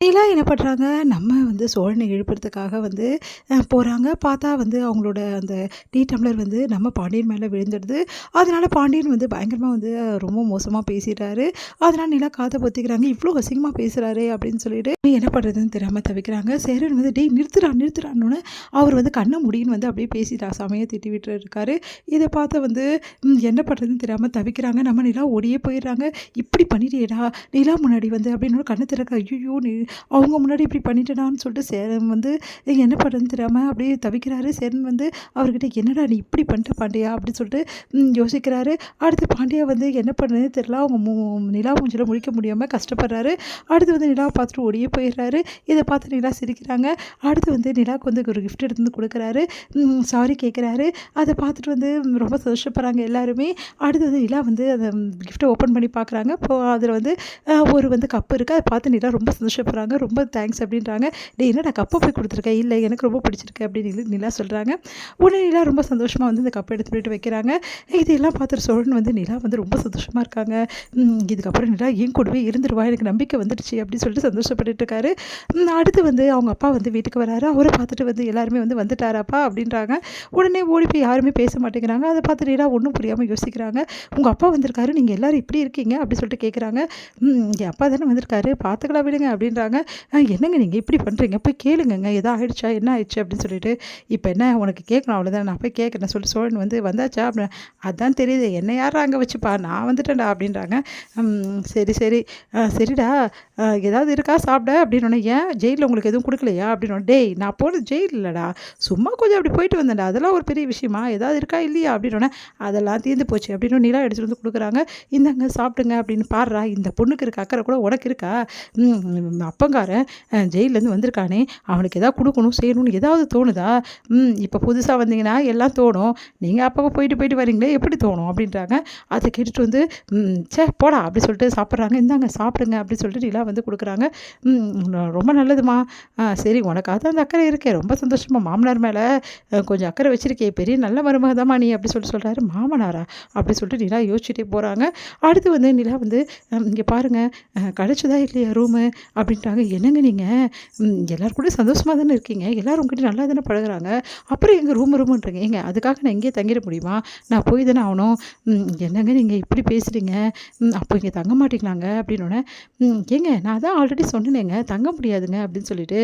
எல்லாம் என்ன பண்ணுறாங்க, நம்ம வந்து சோழனை எழுப்புறதுக்காக வந்து போகிறாங்க. பார்த்தா வந்து அவங்களோட அந்த டீ டம்ளர் வந்து நம்ம பாண்டியன் மேலே விழுந்துடுது. அதனால பாண்டியன் வந்து பயங்கரமா வந்து ரொம்ப மோசமா பேசிட்டாரு. அதனால நிலா காத பொத்திக்கிறாங்க. "இவ்ளோ அசிங்கமா பேசுறாரே!" அப்படின்னு சொல்லிட்டு என்ன பண்ணுறதுன்னு தெரியாம தவிக்கிறாங்க. சேரன் வந்து "டேய் நிறுத்துடா நிறுத்துடான்னோனே" அவர் வந்து கண்ண மூடின்னு வந்து அப்படியே பேசிட்டா செமையா திட்டி விட்டுட்டு இருக்காரு. இத பார்த்து வந்து என்ன பண்ணுறதுன்னு தெரியாம தவிக்கிறாங்க. நம்ம நிலா ஓடியே போயிடுறாங்க. "இப்படி பண்ணிட்டியேடா! நிலா முன்னாடி வந்து" அப்படின்னு கண்ண திறக்க ஐய்யய்யோ! அவங்க முன்னாடி இப்படி பண்ணிட்டேனான்னு சொல்லிட்டு சேரன் வந்து என்ன பண்ணுறதுன்னு தெரியாமல் அப்படியே தவிக்கிறாரு. சேரன் வந்து அவர்கிட்ட "என்னடா நீ இப்படி பண்ணிட்ட பாண்டியா" அப்படின்னு சொல்லிட்டு யோசிக்கிறாரு. அடுத்து பாண்டியா வந்து என்ன பண்ணுறதுன்னு தெரியல. அவங்க நிலா மூஞ்சில முழிக்க முடியாமல் கஷ்டப்படுறாரு. அடுத்து வந்து நிலாவை பார்த்துட்டு ஓடியே போயிடுறாரு. இதை பார்த்து நிலா சிரிக்கிறாங்க. அடுத்து வந்து நிலாவுக்கு வந்து ஒரு கிஃப்ட் எடுத்து வந்து கொடுக்குறாரு. சாரி கேட்குறாரு. அதை பார்த்துட்டு வந்து ரொம்ப சந்தோஷப்படுறாங்க எல்லாருமே. அடுத்து வந்து நிலா வந்து அந்த கிஃப்ட்டை ஓப்பன் பண்ணி பார்க்குறாங்க. இப்போ அதில் வந்து ஒரு வந்து கப் இருக்குது. அதை பார்த்து நிலா ரொம்ப சந்தோஷப்படுறாங்க. ரொம்ப தேங்க்ஸ் அப்படின்றாங்க. "டேய் என்னடா கப்பை போய் கொடுத்துருக்க?" "இல்லை எனக்கு ரொம்ப பிடிச்சிருக்கு" அப்படின்னு நிலா சொல்கிறாங்க. உடனே நிலா ரொம்ப சந்தோஷமாக வந்து இந்த கப்பை எடுத்து போயிட்டு வைக்கிறாங்க. இதெல்லாம் பார்த்துட்டு சோழன் வந்து நிலா வந்து ரொம்ப சந்தோஷமாக இருக்காங்க. இதுக்கப்புறம் நிலா என் கூடவே இருந்துருவா, எனக்கு நம்பிக்கை வந்துடுச்சு அப்படின்னு சொல்லிட்டு சந்தோஷப்பட்டுட்டு இருக்காரு. அடுத்து வந்து அவங்க அப்பா வந்து வீட்டுக்கு வராரு. அவரை பார்த்துட்டு வந்து எல்லாருமே வந்து "வந்துட்டாராப்பா" அப்படின்றாங்க. உடனே ஓடி போய் யாருமே பேச மாட்டேங்கிறாங்க. அதை பார்த்து நிலா ஒன்றும் புரியாமல் யோசிக்கிறாங்க. "உங்கள் அப்பா வந்திருக்காரு, நீங்கள் எல்லாரும் இப்படி இருக்கீங்க" அப்படி சொல்லிட்டு கேட்குறாங்க. என் அப்பா தானே வந்திருக்காரு, பார்த்துக்கலாம் விடுங்க" அப்படின்றாங்க. என்னங்க நீங்கள் இப்படி பண்ணுறீங்க? போய் கேளுங்கங்க. எதா ஆயிடுச்சா? என்ன ஆயிடுச்சு? அப்படின்னு சொல்லிட்டு. "இப்போ என்ன உனக்கு கேட்கணும் அவ்வளோதான். நான் போய் கேட்குறேன்" சொல்லிட்டு சோழன் வந்து "வந்தாச்சா?" அப்படின்னு. "அதான் தெரியுது. என்னை யார்றா அங்கே வச்சுப்பா? நான் வந்துட்டேன்டா" அப்படின்றாங்க. சரி சரி. சரிடா, ஏதாவது இருக்கா சாப்பிட?" அப்படின்னோடனே. "ஏன் ஜெயிலில் உங்களுக்கு எதுவும் கொடுக்கலையா?" அப்படின்னோடனே. "டேய் நான் போனது ஜெயில் இல்லைடா, சும்மா கொஞ்சம் அப்படி போயிட்டு வந்தேன்டா, அதெல்லாம் ஒரு பெரிய விஷயமா? ஏதாவது இருக்கா இல்லையா?" அப்படின்னோடனே. "அதெல்லாம் தீர்ந்து போச்சு" அப்படின்னு நிலா எடுத்துகிட்டு வந்து கொடுக்குறாங்க. "இந்தாங்க சாப்பிடுங்க" அப்படின்னு. "பாருடா இந்த பொண்ணுக்கு இருக்க அக்கறை கூட உனக்கு இருக்கா? அப்பங்காரன் ஜெயிலேருந்து வந்திருக்கானே, அவனுக்கு எதாவது கொடுக்கணும் செய்யணும்னு ஏதாவது தோணுதா? இப்போ புதுசாக வந்தீங்கன்னா எல்லாம் தோணும். நீங்கள் அப்பப்போ போயிட்டு போயிட்டு வரீங்களே எப்படி தோணும்?" அப்படின்றாங்க. அதை கேட்டுட்டு வந்து "ச்சே போடா" அப்படி சொல்லிட்டு சாப்பிட்றாங்க. "இந்தாங்க சாப்பிடுங்க" அப்படின்னு சொல்லிட்டு நிலா வந்து கொடுக்குறாங்க. "ரொம்ப நல்லதுமா. சரி உனக்காக தான் அந்த அக்கறை இருக்கே, ரொம்ப சந்தோஷமா. மாமனார் மேலே கொஞ்சம் அக்கறை வச்சிருக்கே, பெரிய நல்ல மருமக தாம்மா நீ" அப்படி சொல்லிட்டு சொல்கிறாரு. "மாமனாரா?" அப்படி சொல்லிட்டு நிலா யோசிச்சுட்டே போகிறாங்க. அடுத்து வந்து நிலா வந்து "இங்கே பாருங்கள், கிடச்சதா இல்லையா ரூமு?" அப்படின்ட்டாங்க. "என்னங்க நீங்கள் எல்லார் கூடயும் சந்தோஷமாக தானே இருக்கீங்க, எல்லோரும் உங்ககிட்ட நல்லா தானே பழகுறாங்க, அப்புறம் எங்கள் ரூமுன்றீங்க? ஏங்க அதுக்காக நான் இங்கேயே தங்கிட முடியுமா? நான் போய் தானே ஆகணும்." "என்னங்க நீங்கள் இப்படி பேசுகிறீங்க? அப்போ இங்கே தங்க மாட்டீங்களாங்க?" அப்படின்னோடனே. "ஏங்க நான் தான் ஆல்ரெடி சொன்னேனேங்க, தங்க முடியாதுங்க" அப்படின்னு சொல்லிட்டு.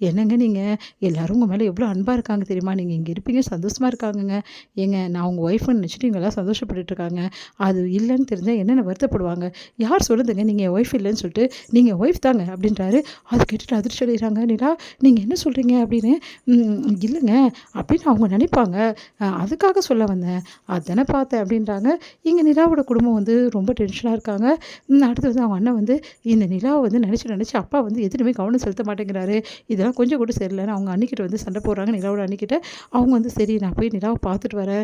"என்னங்க நீங்கள் எல்லோரும் உங்கள் மேலே எவ்வளோ அன்பாக இருக்காங்க தெரியுமா? நீங்கள் இங்கே இருப்பீங்க சந்தோஷமாக இருக்காங்கங்க. ஏங்க நான் உங்கள் ஒய்ஃப்னு நினச்சிட்டு இவங்கெல்லாம் சந்தோஷப்பட்டுட்டு இருக்காங்க. அது இல்லைன்னு தெரிஞ்சால் என்னென்ன வருத்தப்படுவாங்க. யார் சொல்லுதுங்க நீங்கள் என் ஒய்ஃப் இல்லைன்னு சொல்லிட்டு? நீங்கள் ஒய்ஃப் தாங்க" அப்படின்றாரு. அது கேட்டுட்டு அதிர்ச்சி அடைகிறாங்க நிலா. "நீங்கள் என்ன சொல்கிறீங்க?" அப்படின்னு. "இல்லைங்க அப்படின்னு அவங்க நினைப்பாங்க, அதுக்காக சொல்ல வந்தேன், அதானே பார்த்தேன்" அப்படின்றாங்க. இங்கே நிலாவோட குடும்பம் வந்து ரொம்ப டென்ஷனாக இருக்காங்க. அடுத்து வந்து அவங்க அண்ணன் வந்து இந்த நிலாவை வந்து நினச்சி அப்பா வந்து எதுலையுமே கவனம் செலுத்த மாட்டேங்கிறாரு, இதெல்லாம் கொஞ்சம் கூட சரியில்லைன்னு அவங்க அண்ணிக்கிட்ட வந்து சண்டை போடுறாங்க. நிலாவோட அண்ணிக்கிட்ட. அவங்க வந்து "சரி நான் போய் நிலாவை பார்த்துட்டு வரேன்"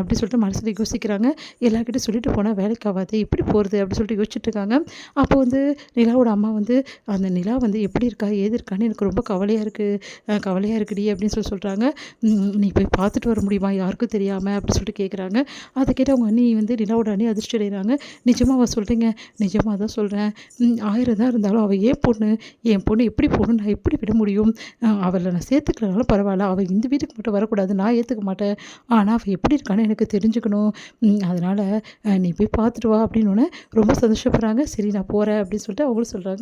அப்படி சொல்லிட்டு மனசில் யோசிக்கிறாங்க. எல்லாருக்கிட்டையும் சொல்லிட்டு போனால் வேலைக்கு ஆகாது, எப்படி போகிறது அப்படி சொல்லிட்டு யோசிச்சுட்டு இருக்காங்க. அப்போ வந்து நிலாவோட அம்மா வந்து "அந்த நிலா வந்து எப்படி இருக்கா ஏது இருக்கான்னு எனக்கு ரொம்ப கவலையாக இருக்குது, கவலையாக இருக்குடி" அப்படின்னு சொல்கிறாங்க. "நீ போய் பார்த்துட்டு வர முடியுமா யாருக்கும் தெரியாமல்?" அப்படி சொல்லிட்டு கேட்குறாங்க. அதை கேட்டு அவங்க அண்ணி வந்து நிலாவோட அண்ணி அதிர்ச்சி அடைகிறாங்க. "நிஜமாவா சொல்கிறீங்க?" "நிஜமாக தான் சொல்கிறேன். 1000 தான் இருந்தாலும் அவள் ஏன் பொண்ணு, என் பொண்ணு எப்படி போகணும், நான் எப்படி விட முடியும்? அவளை நான் சேர்த்துக்கலனாலும் பரவாயில்ல, அவள் இந்த வீட்டுக்கு மட்டும் வரக்கூடாது, நான் ஏற்றுக்க மாட்டேன். ஆனால் அவள் எப்படி இருக்கான்னு எனக்கு தெரிஞ்சுக்கணும். அதனால் நீ போய் பார்த்துட்டு வா" அப்படின்னோடனே ரொம்ப சந்தோஷப்படுறாங்க. "சரி நான் போகிறேன்" அப்படின்னு சொல்லிட்டு அவங்களும் சொல்கிறாங்க.